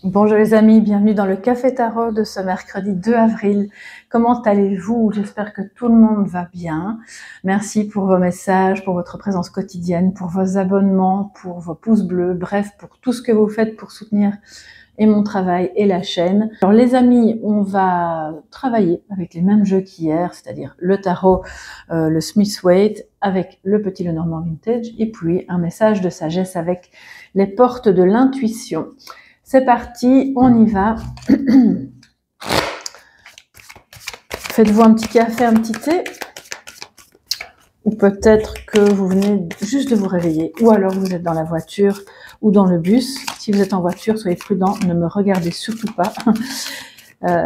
Bonjour les amis, bienvenue dans le Café Tarot de ce mercredi 2 avril. Comment allez-vous? J'espère que tout le monde va bien. Merci pour vos messages, pour votre présence quotidienne, pour vos abonnements, pour vos pouces bleus, bref, pour tout ce que vous faites pour soutenir et mon travail et la chaîne. Alors les amis, on va travailler avec les mêmes jeux qu'hier, c'est-à-dire le tarot, le Smith-Waite avec le petit Lenormand Vintage et puis un message de sagesse avec les portes de l'intuition. C'est parti, on y va. Faites-vous un petit café, un petit thé. Ou peut-être que vous venez juste de vous réveiller. Ou alors vous êtes dans la voiture ou dans le bus. Si vous êtes en voiture, soyez prudent, ne me regardez surtout pas.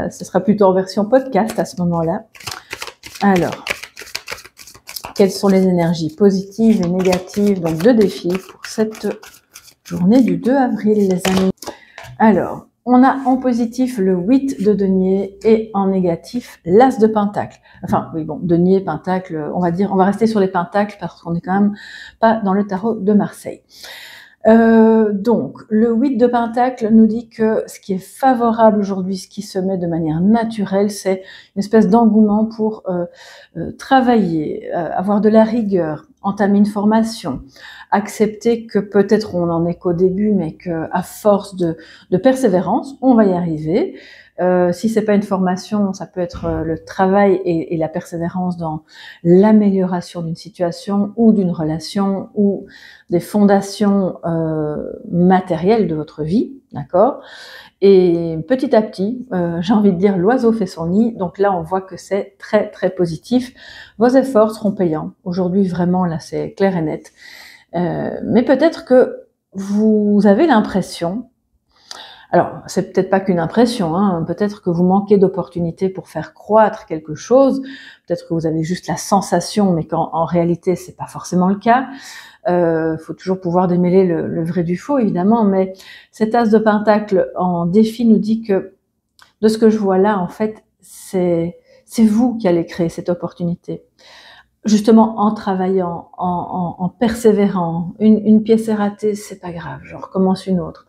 Ce sera plutôt en version podcast à ce moment-là. Alors, quelles sont les énergies positives et négatives, donc de défi pour cette journée du 2 avril, les amis? Alors, on a en positif le 8 de denier et en négatif l'as de pentacle. Enfin, oui, bon, denier, pentacle, on va rester sur les pentacles parce qu'on n'est quand même pas dans le tarot de Marseille. Donc, le 8 de pentacle nous dit que ce qui est favorable aujourd'hui, ce qui se met de manière naturelle, c'est une espèce d'engouement pour travailler, avoir de la rigueur, entamer une formation, accepter que peut-être on n'en est qu'au début, mais qu'à force de persévérance, on va y arriver. Si c'est pas une formation, ça peut être le travail et la persévérance dans l'amélioration d'une situation ou d'une relation ou des fondations matérielles de votre vie, d'accord? Et petit à petit, j'ai envie de dire, l'oiseau fait son nid. Donc là, on voit que c'est très, très positif. Vos efforts seront payants. Aujourd'hui, vraiment, là, c'est clair et net. Mais peut-être que vous avez l'impression, alors c'est peut-être pas qu'une impression, hein, peut-être que vous manquez d'opportunités pour faire croître quelque chose, peut-être que vous avez juste la sensation, mais qu'en réalité c'est pas forcément le cas. Faut toujours pouvoir démêler le vrai du faux, évidemment, mais cet as de pentacle en défi nous dit que, de ce que je vois là, en fait, c'est vous qui allez créer cette opportunité. Justement, en travaillant, en persévérant. Une pièce est ratée, c'est pas grave, je recommence une autre.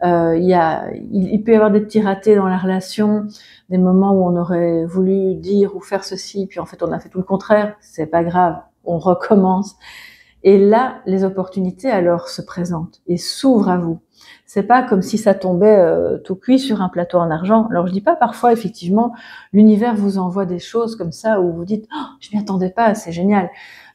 Il peut y avoir des petits ratés dans la relation, des moments où on aurait voulu dire ou faire ceci, puis en fait on a fait tout le contraire, c'est pas grave, on recommence. Et là, les opportunités alors se présentent et s'ouvrent à vous. C'est pas comme si ça tombait tout cuit sur un plateau en argent. Alors je dis pas, parfois effectivement l'univers vous envoie des choses comme ça où vous dites oh, je m'y attendais pas, c'est génial.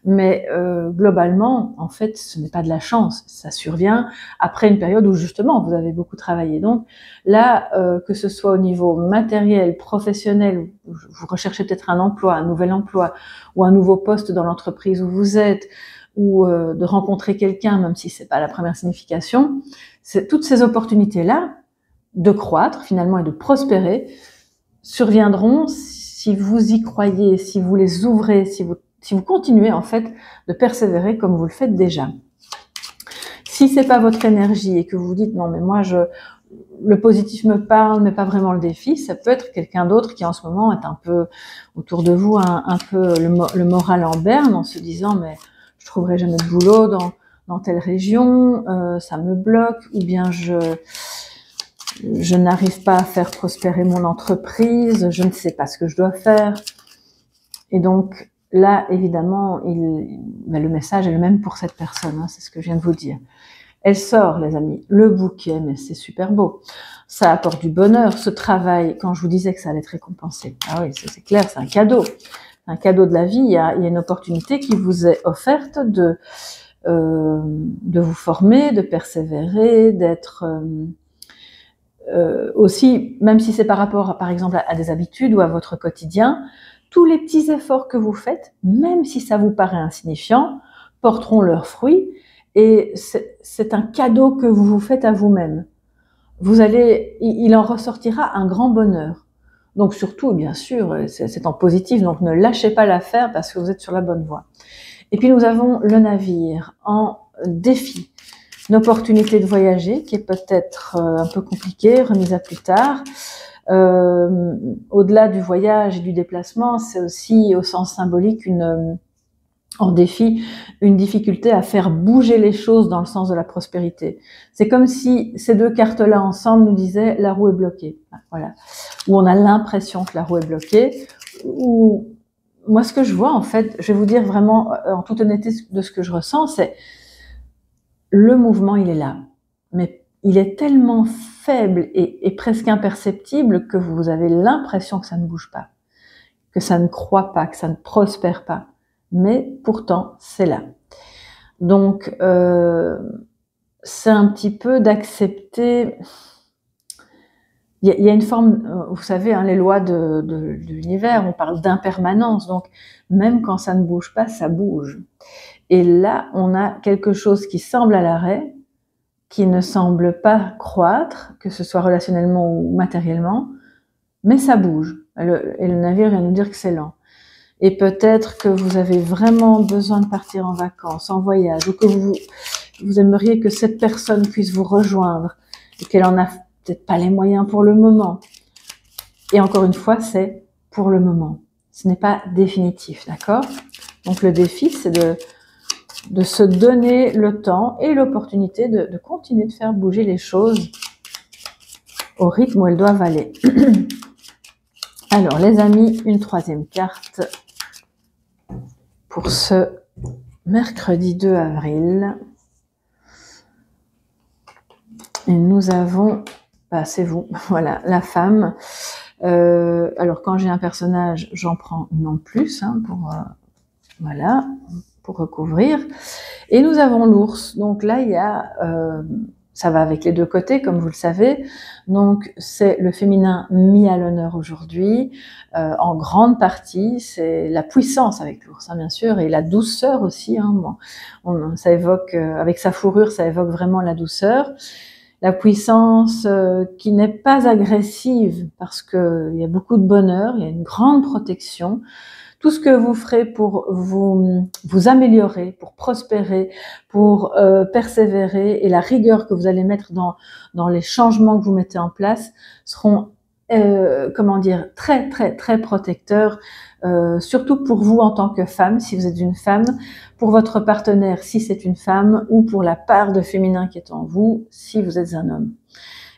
Mais globalement, en fait, ce n'est pas de la chance. Ça survient après une période où justement vous avez beaucoup travaillé. Donc là, que ce soit au niveau matériel, professionnel, vous recherchez peut-être un emploi, un nouvel emploi ou un nouveau poste dans l'entreprise où vous êtes, ou de rencontrer quelqu'un, même si c'est pas la première signification, toutes ces opportunités-là de croître finalement et de prospérer surviendront si vous y croyez, si vous les ouvrez, si vous continuez en fait de persévérer comme vous le faites déjà. Si c'est pas votre énergie et que vous dites non mais moi le positif me parle mais pas vraiment le défi, ça peut être quelqu'un d'autre qui en ce moment est un peu autour de vous un peu le moral en berne en se disant mais je trouverai jamais de boulot dans telle région, ça me bloque, ou bien je n'arrive pas à faire prospérer mon entreprise, je ne sais pas ce que je dois faire. Et donc là, évidemment, le message est le même pour cette personne, hein, c'est ce que je viens de vous dire. Elle sort, les amis, le bouquet, mais c'est super beau. Ça apporte du bonheur, ce travail, quand je vous disais que ça allait être récompensé. Ah oui, c'est clair, c'est un cadeau. Un cadeau de la vie, il y a une opportunité qui vous est offerte de vous former, de persévérer, d'être aussi, même si c'est par rapport, par exemple, à des habitudes ou à votre quotidien, tous les petits efforts que vous faites, même si ça vous paraît insignifiant, porteront leurs fruits et c'est un cadeau que vous vous faites à vous-même. Il en ressortira un grand bonheur. Donc surtout, bien sûr, c'est en positif, donc ne lâchez pas l'affaire parce que vous êtes sur la bonne voie. Et puis nous avons le navire en défi, une opportunité de voyager qui est peut-être un peu compliquée, remise à plus tard. Au-delà du voyage et du déplacement, c'est aussi au sens symbolique une en défi une difficulté à faire bouger les choses dans le sens de la prospérité. C'est comme si ces deux cartes-là ensemble nous disaient la roue est bloquée. Voilà. Ou on a l'impression que la roue est bloquée. Ou moi, ce que je vois, en fait, je vais vous dire vraiment en toute honnêteté de ce que je ressens, c'est le mouvement, il est là. Mais il est tellement faible et presque imperceptible que vous avez l'impression que ça ne bouge pas, que ça ne croît pas, que ça ne prospère pas. Mais pourtant, c'est là. Donc, c'est un petit peu d'accepter. Il y a une forme, vous savez, hein, les lois de l'univers, on parle d'impermanence. Donc, même quand ça ne bouge pas, ça bouge. Et là, on a quelque chose qui semble à l'arrêt, qui ne semble pas croître, que ce soit relationnellement ou matériellement, mais ça bouge. Et le navire vient nous dire que c'est lent. Et peut-être que vous avez vraiment besoin de partir en vacances, en voyage, ou que vous aimeriez que cette personne puisse vous rejoindre, et qu'elle en a peut-être pas les moyens pour le moment. Et encore une fois, c'est pour le moment. Ce n'est pas définitif, d'accord? Donc le défi, c'est de se donner le temps et l'opportunité de continuer de faire bouger les choses au rythme où elles doivent aller. Alors, les amis, une troisième carte pour ce mercredi 2 avril. Et nous avons, bah, c'est vous, voilà, la femme. Alors, quand j'ai un personnage, j'en prends une en plus, hein, voilà, pour recouvrir. Et nous avons l'ours. Donc là, il y a, ça va avec les deux côtés, comme vous le savez. Donc, c'est le féminin mis à l'honneur aujourd'hui. En grande partie, c'est la puissance avec l'ours, hein, bien sûr, et la douceur aussi. Hein, bon, ça évoque, avec sa fourrure, ça évoque vraiment la douceur. La puissance qui n'est pas agressive, parce qu'il y a beaucoup de bonheur, il y a une grande protection. Tout ce que vous ferez pour vous améliorer, pour prospérer, pour persévérer, et la rigueur que vous allez mettre dans les changements que vous mettez en place seront, comment dire, très très très protecteurs, surtout pour vous en tant que femme, si vous êtes une femme, pour votre partenaire, si c'est une femme, ou pour la part de féminin qui est en vous, si vous êtes un homme.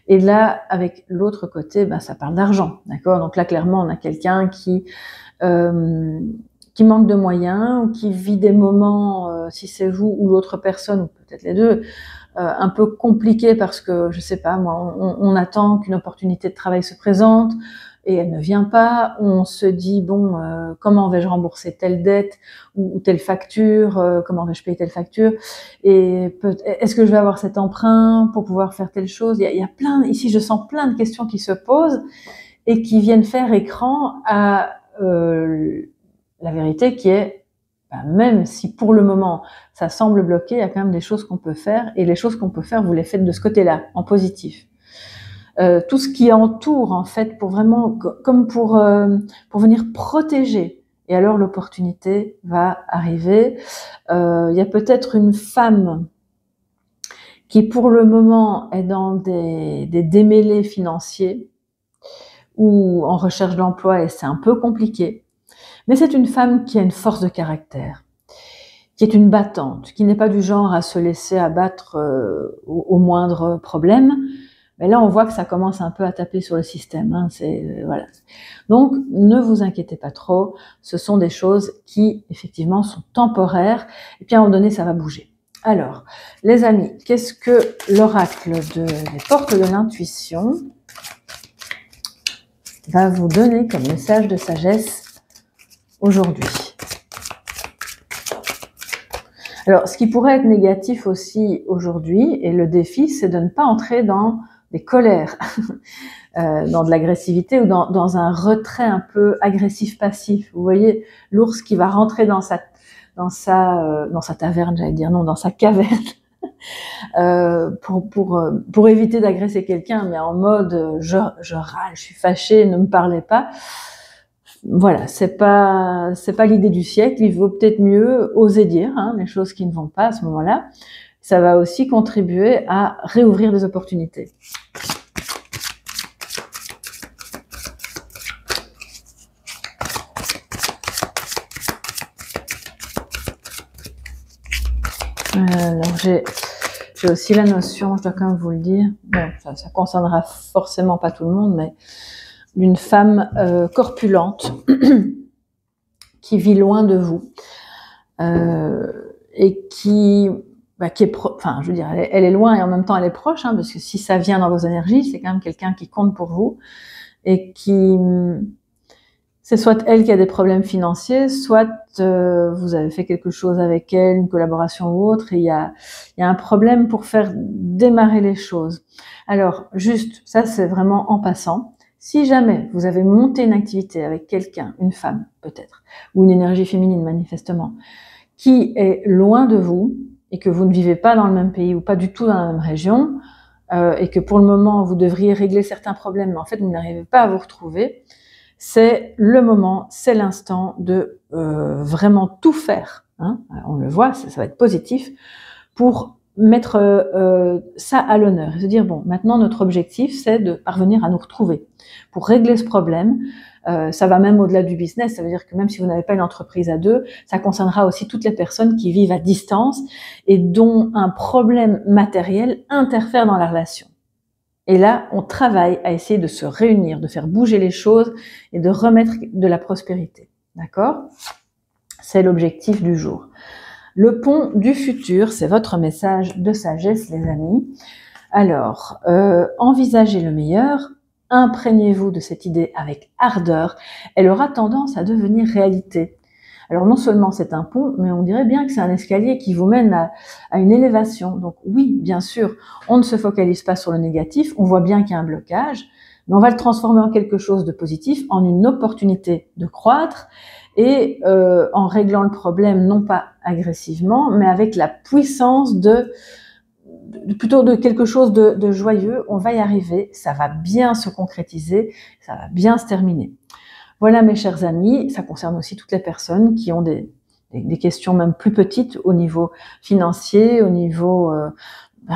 Et là, avec l'autre côté, ben, ça parle d'argent, d'accord? Donc là, clairement, on a quelqu'un qui manque de moyens, ou qui vit des moments, si c'est vous ou l'autre personne, ou peut-être les deux, un peu compliqués parce que, je sais pas, moi, on attend qu'une opportunité de travail se présente et elle ne vient pas. On se dit, bon, comment vais-je rembourser telle dette ou telle facture, comment vais-je payer telle facture, et est-ce que je vais avoir cet emprunt pour pouvoir faire telle chose. Il y a plein, ici je sens plein de questions qui se posent et qui viennent faire écran à la vérité qui est, ben, même si pour le moment ça semble bloqué, il y a quand même des choses qu'on peut faire, et les choses qu'on peut faire, vous les faites de ce côté-là, en positif. Tout ce qui entoure, en fait, pour vraiment, comme pour venir protéger. Et alors l'opportunité va arriver. Il y a peut-être une femme qui pour le moment est dans des démêlés financiers, ou en recherche d'emploi, et c'est un peu compliqué. Mais c'est une femme qui a une force de caractère, qui est une battante, qui n'est pas du genre à se laisser abattre au moindre problème. Mais là, on voit que ça commence un peu à taper sur le système. Hein, voilà. Donc, ne vous inquiétez pas trop. Ce sont des choses qui, effectivement, sont temporaires. Et puis, à un moment donné, ça va bouger. Alors, les amis, qu'est-ce que l'oracle des portes de l'intuition va vous donner comme message de sagesse aujourd'hui? Alors, ce qui pourrait être négatif aussi aujourd'hui, et le défi, c'est de ne pas entrer dans des colères, dans de l'agressivité, ou dans un retrait un peu agressif-passif. Vous voyez, l'ours qui va rentrer dans sa taverne, j'allais dire, non, dans sa caverne, pour éviter d'agresser quelqu'un, mais en mode je râle, je suis fâchée, ne me parlez pas. Voilà, c'est pas l'idée du siècle. Il vaut peut-être mieux oser dire les choses qui ne vont pas à ce moment-là. Ça va aussi contribuer à réouvrir des opportunités. Alors j'ai aussi la notion, je dois quand même vous le dire, bon, ça concernera forcément pas tout le monde, mais d'une femme corpulente qui vit loin de vous et qui est enfin, je veux dire, elle est loin et en même temps elle est proche, hein, parce que si ça vient dans vos énergies, c'est quand même quelqu'un qui compte pour vous et qui c'est soit elle qui a des problèmes financiers, soit vous avez fait quelque chose avec elle, une collaboration ou autre, et il y a un problème pour faire démarrer les choses. Alors, juste, ça c'est vraiment en passant. Si jamais vous avez monté une activité avec quelqu'un, une femme peut-être, ou une énergie féminine manifestement, qui est loin de vous, et que vous ne vivez pas dans le même pays ou pas du tout dans la même région, et que pour le moment vous devriez régler certains problèmes, mais en fait vous n'arrivez pas à vous retrouver, c'est le moment, c'est l'instant de vraiment tout faire. Hein. On le voit, ça va être positif pour mettre ça à l'honneur et se dire bon, maintenant notre objectif c'est de parvenir à nous retrouver pour régler ce problème. Ça va même au-delà du business, ça veut dire que même si vous n'avez pas une entreprise à deux, ça concernera aussi toutes les personnes qui vivent à distance et dont un problème matériel interfère dans la relation. Et là, on travaille à essayer de se réunir, de faire bouger les choses et de remettre de la prospérité. D'accord ? C'est l'objectif du jour. Le pont du futur, c'est votre message de sagesse, les amis. Alors, envisagez le meilleur, imprégnez-vous de cette idée avec ardeur. Elle aura tendance à devenir réalité. Alors non seulement c'est un pont, mais on dirait bien que c'est un escalier qui vous mène à une élévation. Donc oui, bien sûr, on ne se focalise pas sur le négatif, on voit bien qu'il y a un blocage, mais on va le transformer en quelque chose de positif, en une opportunité de croître, et en réglant le problème, non pas agressivement, mais avec la puissance plutôt de quelque chose de joyeux. On va y arriver, ça va bien se concrétiser, ça va bien se terminer. Voilà mes chers amis, ça concerne aussi toutes les personnes qui ont des questions même plus petites au niveau financier, au niveau,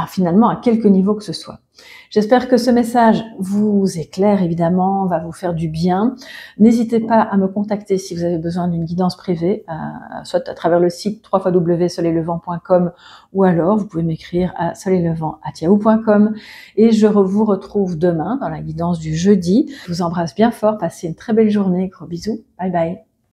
finalement à quelque niveau que ce soit. J'espère que ce message vous éclaire évidemment, va vous faire du bien. N'hésitez pas à me contacter si vous avez besoin d'une guidance privée, soit à travers le site www.soleillevent.com ou alors vous pouvez m'écrire à soleillevent@yahoo.com et je vous retrouve demain dans la guidance du jeudi. Je vous embrasse bien fort, passez une très belle journée, gros bisous, bye bye.